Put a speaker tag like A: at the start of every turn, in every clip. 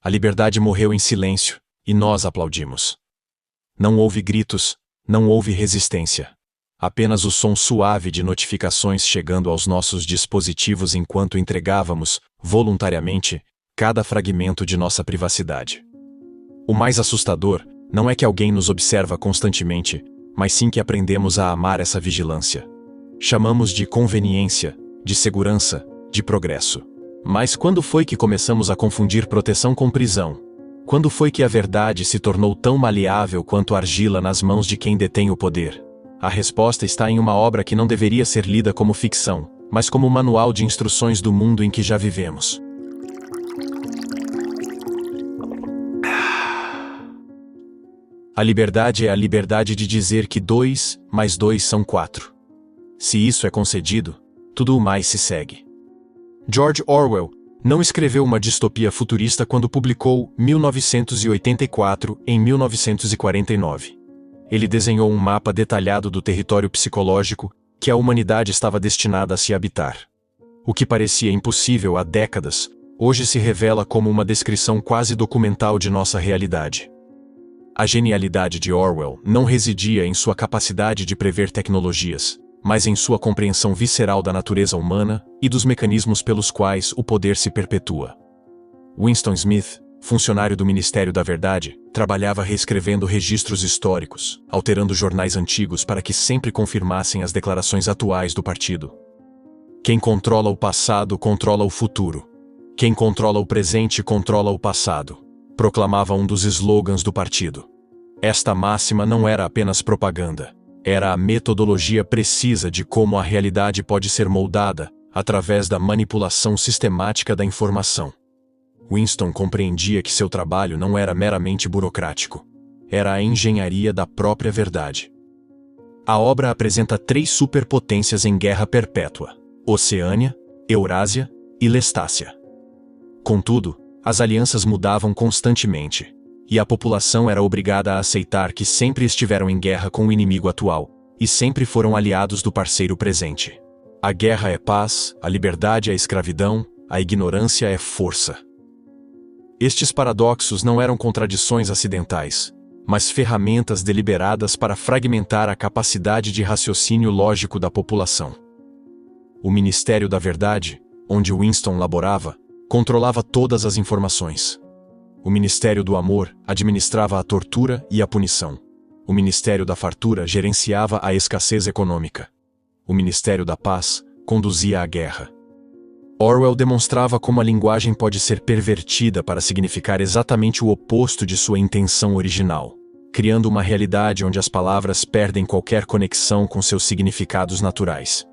A: A liberdade morreu em silêncio, e nós aplaudimos. Não houve gritos, não houve resistência. Apenas o som suave de notificações chegando aos nossos dispositivos enquanto entregávamos, voluntariamente, cada fragmento de nossa privacidade. O mais assustador não é que alguém nos observa constantemente, mas sim que aprendemos a amar essa vigilância. Chamamos de conveniência, de segurança, de progresso. Mas quando foi que começamos a confundir proteção com prisão? Quando foi que a verdade se tornou tão maleável quanto argila nas mãos de quem detém o poder? A resposta está em uma obra que não deveria ser lida como ficção, mas como manual de instruções do mundo em que já vivemos. A liberdade é a liberdade de dizer que 2 mais 2 são 4. Se isso é concedido, tudo o mais se segue. George Orwell não escreveu uma distopia futurista quando publicou 1984 em 1949. Ele desenhou um mapa detalhado do território psicológico que a humanidade estava destinada a se habitar. O que parecia impossível há décadas, hoje se revela como uma descrição quase documental de nossa realidade. A genialidade de Orwell não residia em sua capacidade de prever tecnologias, mas em sua compreensão visceral da natureza humana e dos mecanismos pelos quais o poder se perpetua. Winston Smith, funcionário do Ministério da Verdade, trabalhava reescrevendo registros históricos, alterando jornais antigos para que sempre confirmassem as declarações atuais do partido. Quem controla o passado controla o futuro. Quem controla o presente controla o passado, proclamava um dos slogans do partido. Esta máxima não era apenas propaganda, era a metodologia precisa de como a realidade pode ser moldada através da manipulação sistemática da informação. Winston compreendia que seu trabalho não era meramente burocrático. Era a engenharia da própria verdade. A obra apresenta 3 superpotências em guerra perpétua: Oceânia, Eurásia e Lestácia. Contudo, as alianças mudavam constantemente, e a população era obrigada a aceitar que sempre estiveram em guerra com o inimigo atual, e sempre foram aliados do parceiro presente. A guerra é paz, a liberdade é escravidão, a ignorância é força. Estes paradoxos não eram contradições acidentais, mas ferramentas deliberadas para fragmentar a capacidade de raciocínio lógico da população. O Ministério da Verdade, onde Winston laborava, controlava todas as informações. O Ministério do Amor administrava a tortura e a punição. O Ministério da Fartura gerenciava a escassez econômica. O Ministério da Paz conduzia a guerra. Orwell demonstrava como a linguagem pode ser pervertida para significar exatamente o oposto de sua intenção original, criando uma realidade onde as palavras perdem qualquer conexão com seus significados naturais.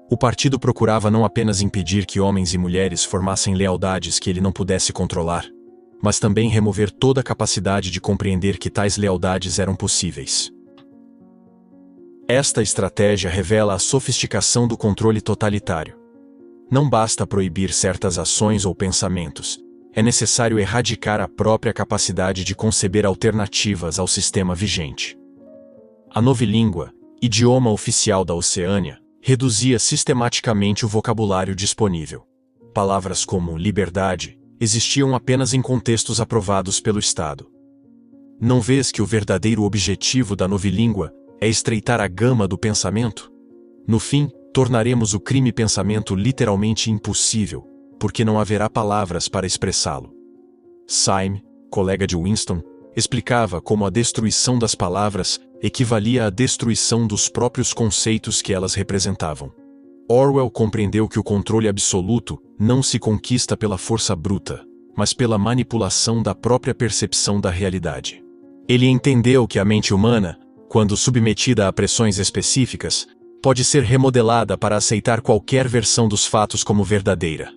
A: O partido procurava não apenas impedir que homens e mulheres formassem lealdades que ele não pudesse controlar, mas também remover toda a capacidade de compreender que tais lealdades eram possíveis. Esta estratégia revela a sofisticação do controle totalitário. Não basta proibir certas ações ou pensamentos, é necessário erradicar a própria capacidade de conceber alternativas ao sistema vigente. A novilíngua, idioma oficial da Oceânia, reduzia sistematicamente o vocabulário disponível. Palavras como liberdade existiam apenas em contextos aprovados pelo Estado. Não vês que o verdadeiro objetivo da novilíngua é estreitar a gama do pensamento? No fim, tornaremos o crime-pensamento literalmente impossível, porque não haverá palavras para expressá-lo. Syme, colega de Winston, explicava como a destruição das palavras equivalia à destruição dos próprios conceitos que elas representavam. Orwell compreendeu que o controle absoluto não se conquista pela força bruta, mas pela manipulação da própria percepção da realidade. Ele entendeu que a mente humana, quando submetida a pressões específicas, pode ser remodelada para aceitar qualquer versão dos fatos como verdadeira.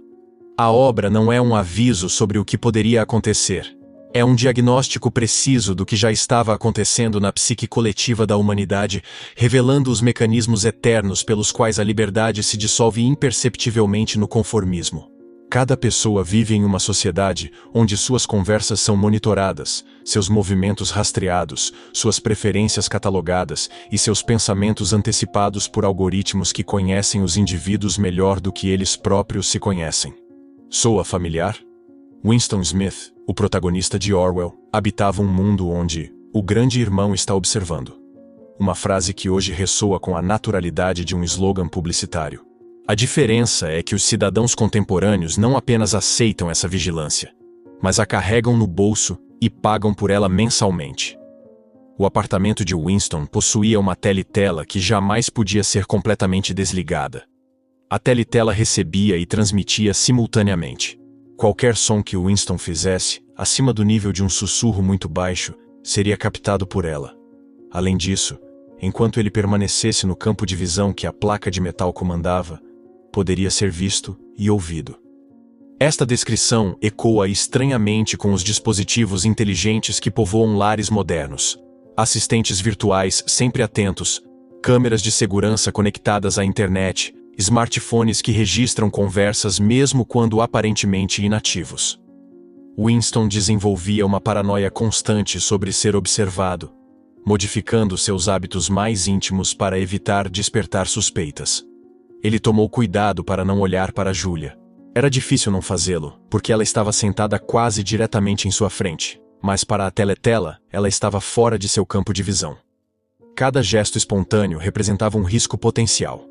A: A obra não é um aviso sobre o que poderia acontecer. É um diagnóstico preciso do que já estava acontecendo na psique coletiva da humanidade, revelando os mecanismos eternos pelos quais a liberdade se dissolve imperceptivelmente no conformismo. Cada pessoa vive em uma sociedade onde suas conversas são monitoradas, seus movimentos rastreados, suas preferências catalogadas e seus pensamentos antecipados por algoritmos que conhecem os indivíduos melhor do que eles próprios se conhecem. Soa familiar? Winston Smith, o protagonista de Orwell, habitava um mundo onde o grande irmão está observando. Uma frase que hoje ressoa com a naturalidade de um slogan publicitário. A diferença é que os cidadãos contemporâneos não apenas aceitam essa vigilância, mas a carregam no bolso e pagam por ela mensalmente. O apartamento de Winston possuía uma teletela que jamais podia ser completamente desligada. A teletela recebia e transmitia simultaneamente. Qualquer som que Winston fizesse, acima do nível de um sussurro muito baixo, seria captado por ela. Além disso, enquanto ele permanecesse no campo de visão que a placa de metal comandava, poderia ser visto e ouvido. Esta descrição ecoa estranhamente com os dispositivos inteligentes que povoam lares modernos. Assistentes virtuais sempre atentos, câmeras de segurança conectadas à internet, smartphones que registram conversas mesmo quando aparentemente inativos. Winston desenvolvia uma paranoia constante sobre ser observado, modificando seus hábitos mais íntimos para evitar despertar suspeitas. Ele tomou cuidado para não olhar para Julia. Era difícil não fazê-lo, porque ela estava sentada quase diretamente em sua frente, mas para a teletela, ela estava fora de seu campo de visão. Cada gesto espontâneo representava um risco potencial.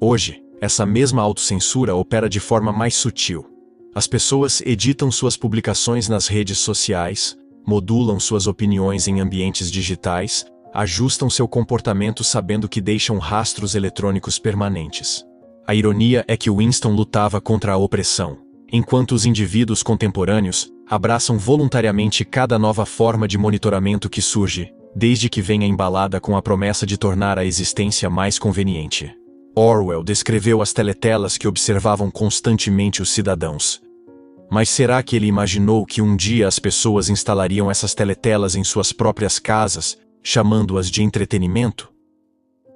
A: Hoje, essa mesma autocensura opera de forma mais sutil. As pessoas editam suas publicações nas redes sociais, modulam suas opiniões em ambientes digitais, ajustam seu comportamento sabendo que deixam rastros eletrônicos permanentes. A ironia é que Winston lutava contra a opressão, enquanto os indivíduos contemporâneos abraçam voluntariamente cada nova forma de monitoramento que surge, desde que venha embalada com a promessa de tornar a existência mais conveniente. Orwell descreveu as teletelas que observavam constantemente os cidadãos. Mas será que ele imaginou que um dia as pessoas instalariam essas teletelas em suas próprias casas, chamando-as de entretenimento?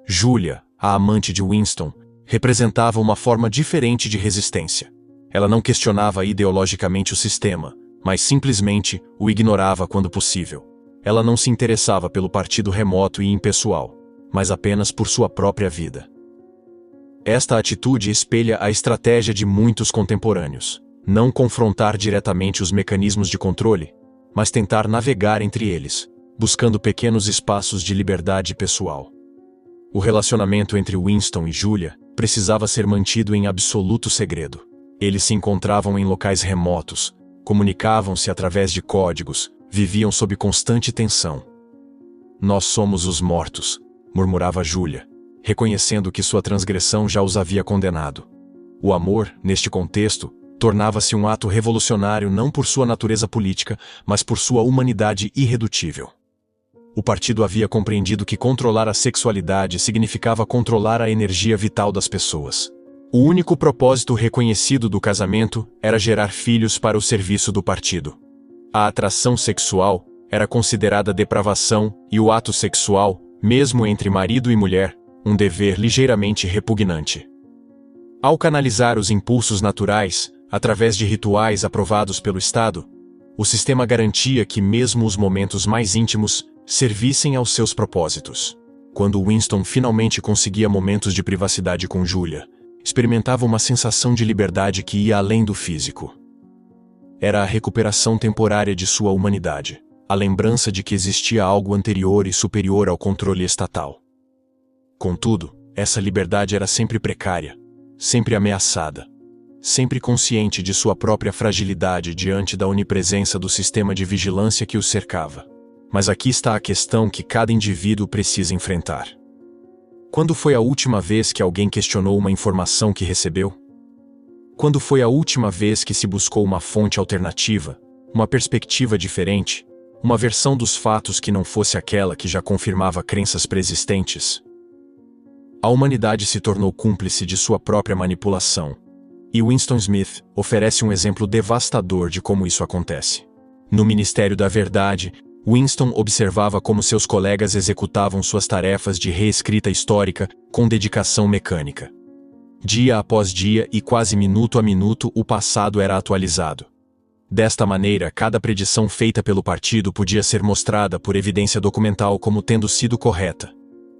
A: Julia, a amante de Winston, representava uma forma diferente de resistência. Ela não questionava ideologicamente o sistema, mas simplesmente o ignorava quando possível. Ela não se interessava pelo partido remoto e impessoal, mas apenas por sua própria vida. Esta atitude espelha a estratégia de muitos contemporâneos. Não confrontar diretamente os mecanismos de controle, mas tentar navegar entre eles, buscando pequenos espaços de liberdade pessoal. O relacionamento entre Winston e Julia precisava ser mantido em absoluto segredo. Eles se encontravam em locais remotos, comunicavam-se através de códigos, viviam sob constante tensão. "Nós somos os mortos", murmurava Julia, reconhecendo que sua transgressão já os havia condenado. O amor, neste contexto, tornava-se um ato revolucionário não por sua natureza política, mas por sua humanidade irredutível. O partido havia compreendido que controlar a sexualidade significava controlar a energia vital das pessoas. O único propósito reconhecido do casamento era gerar filhos para o serviço do partido. A atração sexual era considerada depravação e o ato sexual, mesmo entre marido e mulher, um dever ligeiramente repugnante. Ao canalizar os impulsos naturais, através de rituais aprovados pelo Estado, o sistema garantia que mesmo os momentos mais íntimos servissem aos seus propósitos. Quando Winston finalmente conseguia momentos de privacidade com Julia, experimentava uma sensação de liberdade que ia além do físico. Era a recuperação temporária de sua humanidade, a lembrança de que existia algo anterior e superior ao controle estatal. Contudo, essa liberdade era sempre precária, sempre ameaçada, sempre consciente de sua própria fragilidade diante da onipresença do sistema de vigilância que os cercava. Mas aqui está a questão que cada indivíduo precisa enfrentar. Quando foi a última vez que alguém questionou uma informação que recebeu? Quando foi a última vez que se buscou uma fonte alternativa, uma perspectiva diferente, uma versão dos fatos que não fosse aquela que já confirmava crenças preexistentes? A humanidade se tornou cúmplice de sua própria manipulação, e Winston Smith oferece um exemplo devastador de como isso acontece. No Ministério da Verdade, Winston observava como seus colegas executavam suas tarefas de reescrita histórica com dedicação mecânica. Dia após dia e quase minuto a minuto o passado era atualizado. Desta maneira, cada predição feita pelo partido podia ser mostrada por evidência documental como tendo sido correta.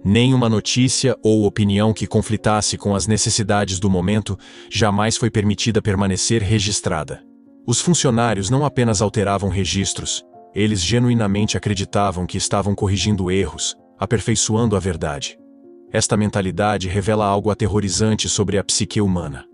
A: Nenhuma notícia ou opinião que conflitasse com as necessidades do momento jamais foi permitida permanecer registrada. Os funcionários não apenas alteravam registros, eles genuinamente acreditavam que estavam corrigindo erros, aperfeiçoando a verdade. Esta mentalidade revela algo aterrorizante sobre a psique humana.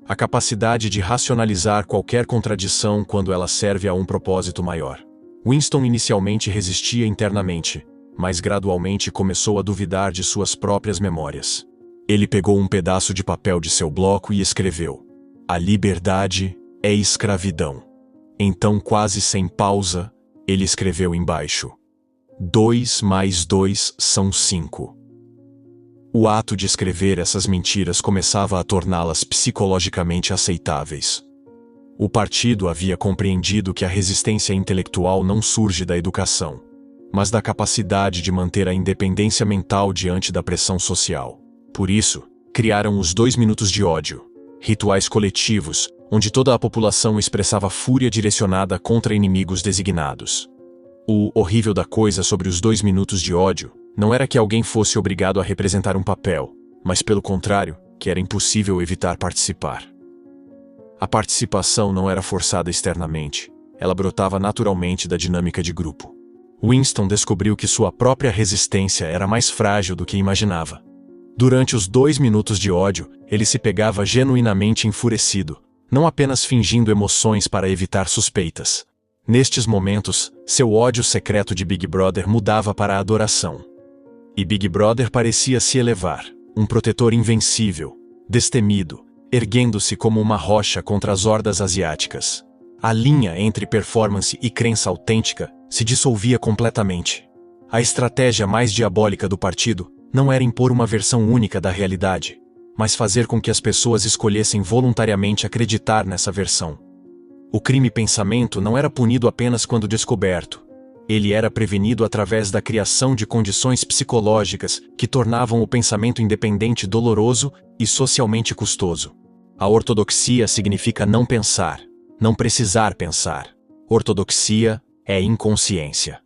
A: A capacidade de racionalizar qualquer contradição quando ela serve a um propósito maior. Winston inicialmente resistia internamente, mas gradualmente começou a duvidar de suas próprias memórias. Ele pegou um pedaço de papel de seu bloco e escreveu: "A liberdade é escravidão." Então, quase sem pausa, ele escreveu embaixo: 2 mais 2 são 5. O ato de escrever essas mentiras começava a torná-las psicologicamente aceitáveis. O partido havia compreendido que a resistência intelectual não surge da educação, mas da capacidade de manter a independência mental diante da pressão social. Por isso, criaram os 2 minutos de ódio, rituais coletivos, onde toda a população expressava fúria direcionada contra inimigos designados. O horrível da coisa sobre os 2 minutos de ódio não era que alguém fosse obrigado a representar um papel, mas pelo contrário, que era impossível evitar participar. A participação não era forçada externamente, ela brotava naturalmente da dinâmica de grupo. Winston descobriu que sua própria resistência era mais frágil do que imaginava. Durante os 2 minutos de ódio, ele se pegava genuinamente enfurecido, não apenas fingindo emoções para evitar suspeitas. Nestes momentos, seu ódio secreto de Big Brother mudava para adoração. E Big Brother parecia se elevar, um protetor invencível, destemido, erguendo-se como uma rocha contra as hordas asiáticas. A linha entre performance e crença autêntica se dissolvia completamente. A estratégia mais diabólica do partido não era impor uma versão única da realidade, mas fazer com que as pessoas escolhessem voluntariamente acreditar nessa versão. O crime-pensamento não era punido apenas quando descoberto. Ele era prevenido através da criação de condições psicológicas que tornavam o pensamento independente doloroso e socialmente custoso. A ortodoxia significa não pensar, não precisar pensar. Ortodoxia é inconsciência.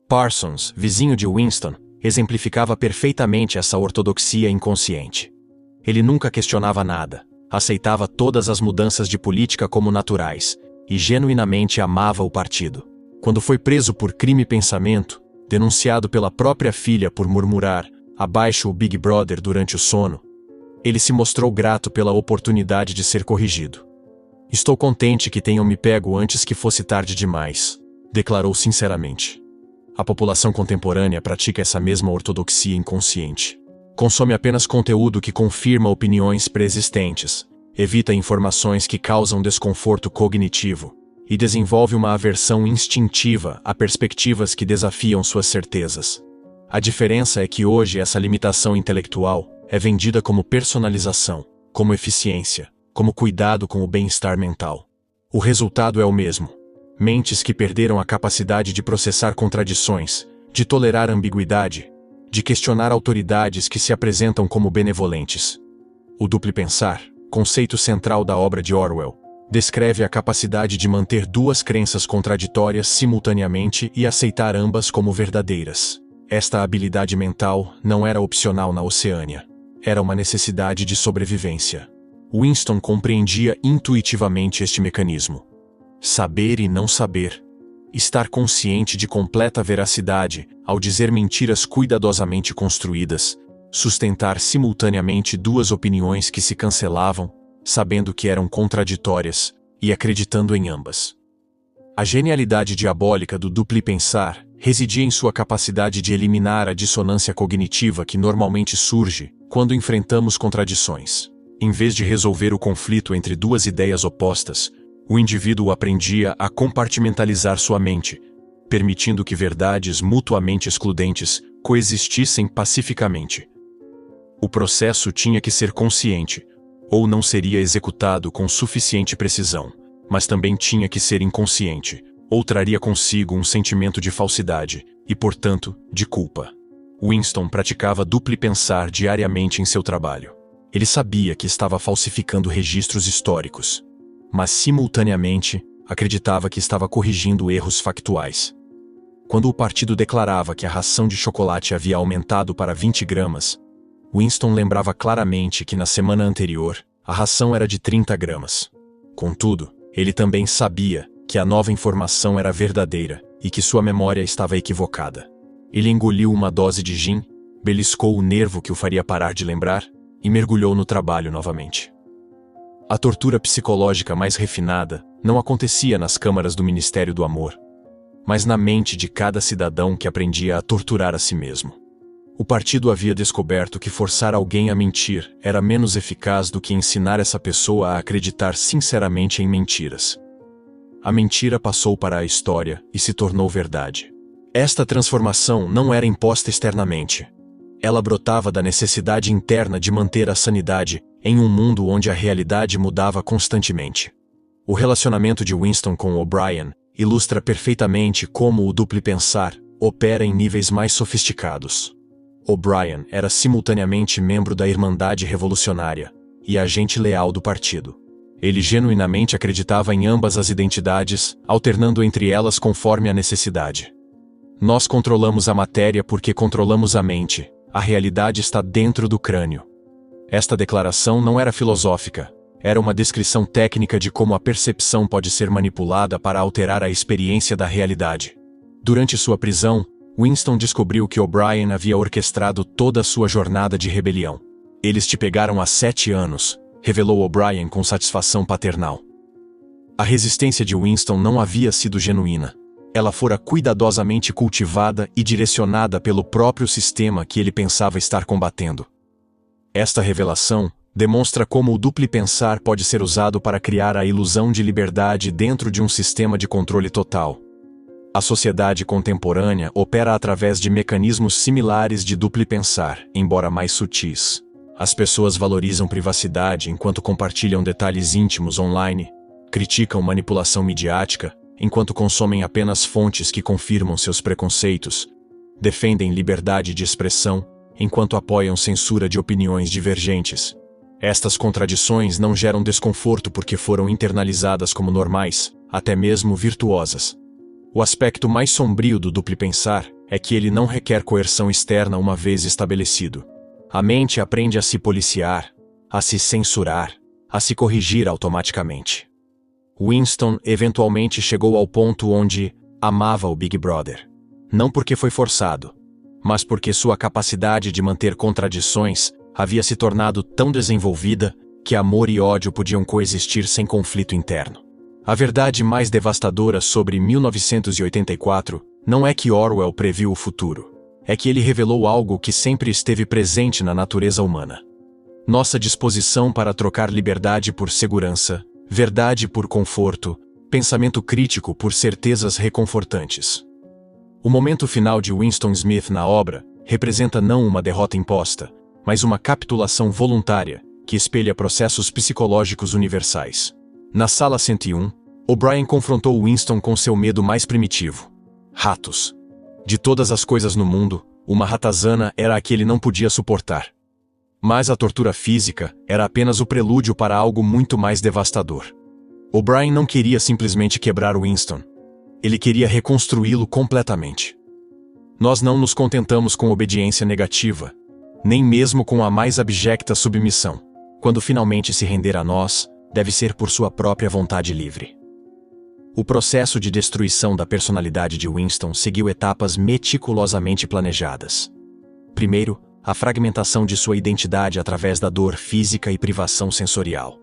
A: Parsons, vizinho de Winston, exemplificava perfeitamente essa ortodoxia inconsciente. Ele nunca questionava nada, aceitava todas as mudanças de política como naturais, e genuinamente amava o partido. Quando foi preso por crime-pensamento, denunciado pela própria filha por murmurar abaixo o Big Brother durante o sono, ele se mostrou grato pela oportunidade de ser corrigido. "Estou contente que tenham me pego antes que fosse tarde demais", declarou sinceramente. A população contemporânea pratica essa mesma ortodoxia inconsciente. Consome apenas conteúdo que confirma opiniões preexistentes, evita informações que causam desconforto cognitivo e desenvolve uma aversão instintiva a perspectivas que desafiam suas certezas. A diferença é que hoje essa limitação intelectual é vendida como personalização, como eficiência, como cuidado com o bem-estar mental. O resultado é o mesmo: mentes que perderam a capacidade de processar contradições, de tolerar ambiguidade, de questionar autoridades que se apresentam como benevolentes. O duplo pensar, conceito central da obra de Orwell, descreve a capacidade de manter 2 crenças contraditórias simultaneamente e aceitar ambas como verdadeiras. Esta habilidade mental não era opcional na Oceânia. Era uma necessidade de sobrevivência. Winston compreendia intuitivamente este mecanismo. Saber e não saber. Estar consciente de completa veracidade ao dizer mentiras cuidadosamente construídas. Sustentar simultaneamente 2 opiniões que se cancelavam, sabendo que eram contraditórias, e acreditando em ambas. A genialidade diabólica do duplo pensar residia em sua capacidade de eliminar a dissonância cognitiva que normalmente surge quando enfrentamos contradições. Em vez de resolver o conflito entre 2 ideias opostas, o indivíduo aprendia a compartimentalizar sua mente, permitindo que verdades mutuamente excludentes coexistissem pacificamente. O processo tinha que ser consciente, ou não seria executado com suficiente precisão, mas também tinha que ser inconsciente, ou traria consigo um sentimento de falsidade e, portanto, de culpa. Winston praticava duplo pensar diariamente em seu trabalho. Ele sabia que estava falsificando registros históricos, mas simultaneamente acreditava que estava corrigindo erros factuais. Quando o partido declarava que a ração de chocolate havia aumentado para 20 gramas, Winston lembrava claramente que na semana anterior, a ração era de 30 gramas. Contudo, Ele também sabia que a nova informação era verdadeira e que sua memória estava equivocada. Ele engoliu uma dose de gin, beliscou o nervo que o faria parar de lembrar e mergulhou no trabalho novamente. A tortura psicológica mais refinada não acontecia nas câmaras do Ministério do Amor, mas na mente de cada cidadão que aprendia a torturar a si mesmo. O partido havia descoberto que forçar alguém a mentir era menos eficaz do que ensinar essa pessoa a acreditar sinceramente em mentiras. A mentira passou para a história e se tornou verdade. Esta transformação não era imposta externamente. Ela brotava da necessidade interna de manter a sanidade em um mundo onde a realidade mudava constantemente. O relacionamento de Winston com O'Brien ilustra perfeitamente como o duplo pensar opera em níveis mais sofisticados. O'Brien era simultaneamente membro da Irmandade Revolucionária e agente leal do partido. Ele genuinamente acreditava em ambas as identidades, alternando entre elas conforme a necessidade. Nós controlamos a matéria porque controlamos a mente. A realidade está dentro do crânio. Esta declaração não era filosófica, era uma descrição técnica de como a percepção pode ser manipulada para alterar a experiência da realidade. Durante sua prisão, Winston descobriu que O'Brien havia orquestrado toda a sua jornada de rebelião. Eles te pegaram há 7 anos, revelou O'Brien com satisfação paternal. A resistência de Winston não havia sido genuína. Ela fora cuidadosamente cultivada e direcionada pelo próprio sistema que ele pensava estar combatendo. Esta revelação demonstra como o duplo pensar pode ser usado para criar a ilusão de liberdade dentro de um sistema de controle total. A sociedade contemporânea opera através de mecanismos similares de duplo pensar, embora mais sutis. As pessoas valorizam privacidade enquanto compartilham detalhes íntimos online, criticam manipulação midiática enquanto consomem apenas fontes que confirmam seus preconceitos, defendem liberdade de expressão enquanto apoiam censura de opiniões divergentes. Estas contradições não geram desconforto porque foram internalizadas como normais, até mesmo virtuosas. O aspecto mais sombrio do duplo pensar é que ele não requer coerção externa uma vez estabelecido. A mente aprende a se policiar, a se censurar, a se corrigir automaticamente. Winston eventualmente chegou ao ponto onde amava o Big Brother. Não porque foi forçado, mas porque sua capacidade de manter contradições havia se tornado tão desenvolvida que amor e ódio podiam coexistir sem conflito interno. A verdade mais devastadora sobre 1984 não é que Orwell previu o futuro. É que ele revelou algo que sempre esteve presente na natureza humana. Nossa disposição para trocar liberdade por segurança, verdade por conforto, pensamento crítico por certezas reconfortantes. O momento final de Winston Smith na obra representa não uma derrota imposta, mas uma capitulação voluntária que espelha processos psicológicos universais. Na sala 101, O'Brien confrontou Winston com seu medo mais primitivo: ratos. De todas as coisas no mundo, uma ratazana era a que ele não podia suportar. Mas a tortura física era apenas o prelúdio para algo muito mais devastador. O'Brien não queria simplesmente quebrar Winston. Ele queria reconstruí-lo completamente. Nós não nos contentamos com obediência negativa, nem mesmo com a mais abjecta submissão. Quando finalmente se render a nós, deve ser por sua própria vontade livre. O processo de destruição da personalidade de Winston seguiu etapas meticulosamente planejadas. Primeiro, a fragmentação de sua identidade através da dor física e privação sensorial.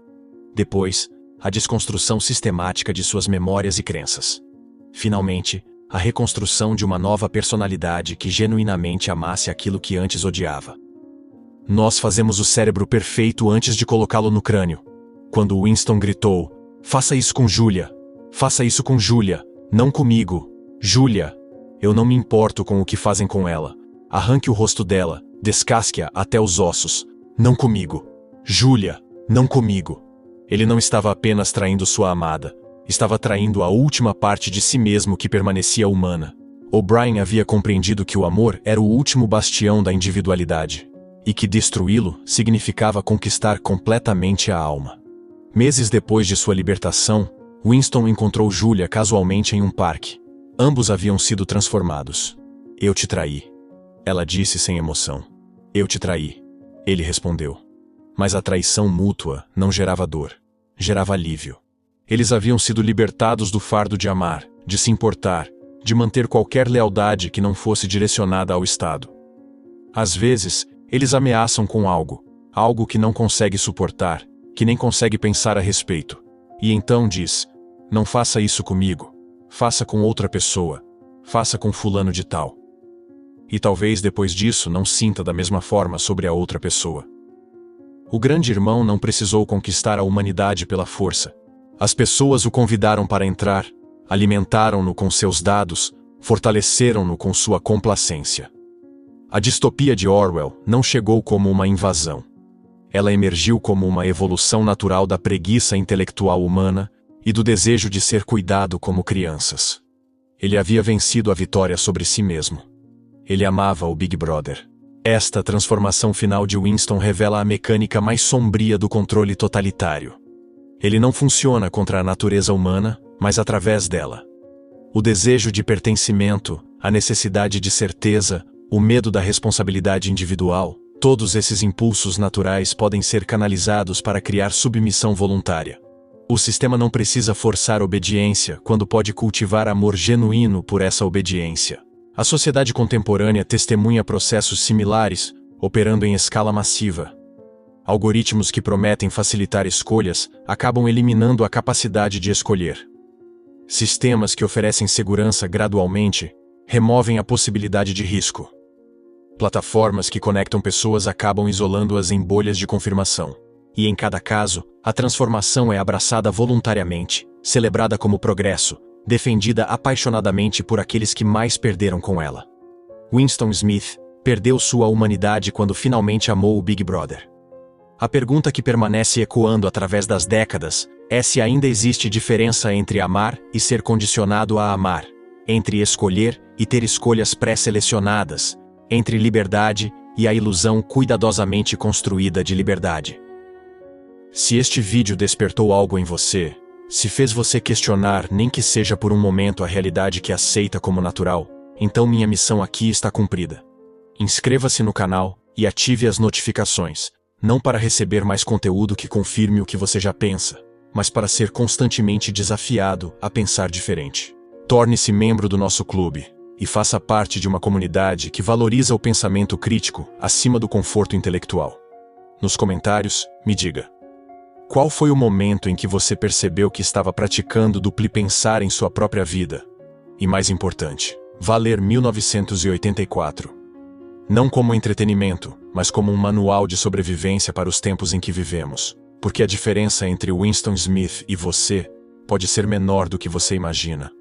A: Depois, a desconstrução sistemática de suas memórias e crenças. Finalmente, a reconstrução de uma nova personalidade que genuinamente amasse aquilo que antes odiava. Nós fazemos o cérebro perfeito antes de colocá-lo no crânio. Quando Winston gritou: "Faça isso com Julia! Faça isso com Julia! Não comigo! Julia! Eu não me importo com o que fazem com ela. Arranque o rosto dela, descasque-a até os ossos. Não comigo! Julia! Não comigo!" Ele não estava apenas traindo sua amada, estava traindo a última parte de si mesmo que permanecia humana. O'Brien havia compreendido que o amor era o último bastião da individualidade, e que destruí-lo significava conquistar completamente a alma. Meses depois de sua libertação, Winston encontrou Julia casualmente em um parque. Ambos haviam sido transformados. "Eu te traí", ela disse sem emoção. "Eu te traí", ele respondeu. Mas a traição mútua não gerava dor, gerava alívio. Eles haviam sido libertados do fardo de amar, de se importar, de manter qualquer lealdade que não fosse direcionada ao Estado. Às vezes, eles ameaçam com algo que não consegue suportar, que nem consegue pensar a respeito. E então diz: não faça isso comigo, faça com outra pessoa, faça com fulano de tal. E talvez depois disso não sinta da mesma forma sobre a outra pessoa. O grande irmão não precisou conquistar a humanidade pela força. As pessoas o convidaram para entrar, alimentaram-no com seus dados, fortaleceram-no com sua complacência. A distopia de Orwell não chegou como uma invasão. Ela emergiu como uma evolução natural da preguiça intelectual humana e do desejo de ser cuidado como crianças. Ele havia vencido a vitória sobre si mesmo. Ele amava o Big Brother. Esta transformação final de Winston revela a mecânica mais sombria do controle totalitário. Ele não funciona contra a natureza humana, mas através dela. O desejo de pertencimento, a necessidade de certeza, o medo da responsabilidade individual, todos esses impulsos naturais podem ser canalizados para criar submissão voluntária. O sistema não precisa forçar obediência quando pode cultivar amor genuíno por essa obediência. A sociedade contemporânea testemunha processos similares, operando em escala massiva. Algoritmos que prometem facilitar escolhas acabam eliminando a capacidade de escolher. Sistemas que oferecem segurança gradualmente removem a possibilidade de risco. Plataformas que conectam pessoas acabam isolando-as em bolhas de confirmação. E em cada caso, a transformação é abraçada voluntariamente, celebrada como progresso, defendida apaixonadamente por aqueles que mais perderam com ela. Winston Smith perdeu sua humanidade quando finalmente amou o Big Brother. A pergunta que permanece ecoando através das décadas é se ainda existe diferença entre amar e ser condicionado a amar, entre escolher e ter escolhas pré-selecionadas, entre liberdade e a ilusão cuidadosamente construída de liberdade. Se este vídeo despertou algo em você, se fez você questionar nem que seja por um momento a realidade que aceita como natural, então minha missão aqui está cumprida. Inscreva-se no canal e ative as notificações, não para receber mais conteúdo que confirme o que você já pensa, mas para ser constantemente desafiado a pensar diferente. Torne-se membro do nosso clube e faça parte de uma comunidade que valoriza o pensamento crítico acima do conforto intelectual. Nos comentários, me diga: qual foi o momento em que você percebeu que estava praticando duplo pensar em sua própria vida? E mais importante, Valer 1984. Não como entretenimento, mas como um manual de sobrevivência para os tempos em que vivemos. Porque a diferença entre Winston Smith e você pode ser menor do que você imagina.